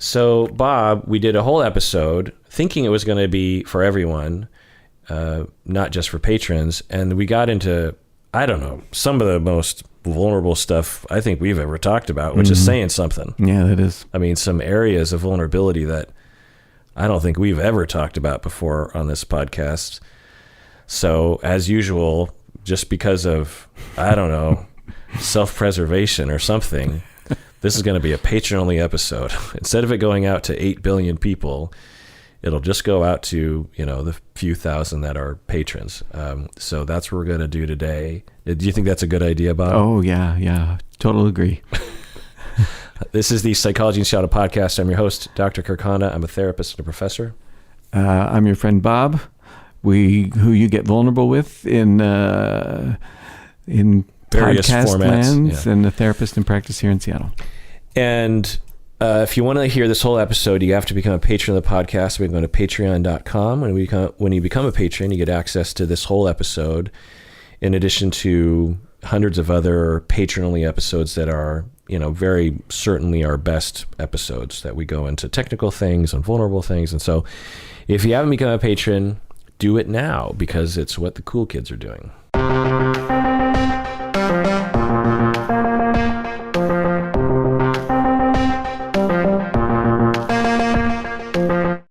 So, Bob, we did a whole episode thinking it was going to be for everyone, not just for patrons. And we got into, I don't know, some of the most vulnerable stuff I think we've ever talked about, which is saying something. Yeah, that is. I mean, some areas of vulnerability that I don't think we've ever talked about before on this podcast. So, as usual, just because of, I don't know, self-preservation or something, this is going to be a patron-only episode. Instead of it going out to 8 billion people, it'll just go out to, the few thousand that are patrons. So that's what we're going to do today. Do you think that's a good idea, Bob? Oh, yeah. Totally agree. This is the Psychology in Shadow podcast. I'm your host, Dr. Kirk. I'm a therapist and a professor. I'm your friend, Bob, who you get vulnerable with in various podcast formats, lands, and a therapist in practice here in Seattle. And if you want to hear this whole episode, you have to become a patron of the podcast. We can go to patreon.com. When you become a patron, you get access to this whole episode, in addition to hundreds of other patron-only episodes that are, very certainly our best episodes, that we go into technical things and vulnerable things. And so if you haven't become a patron, do it now, because it's what the cool kids are doing.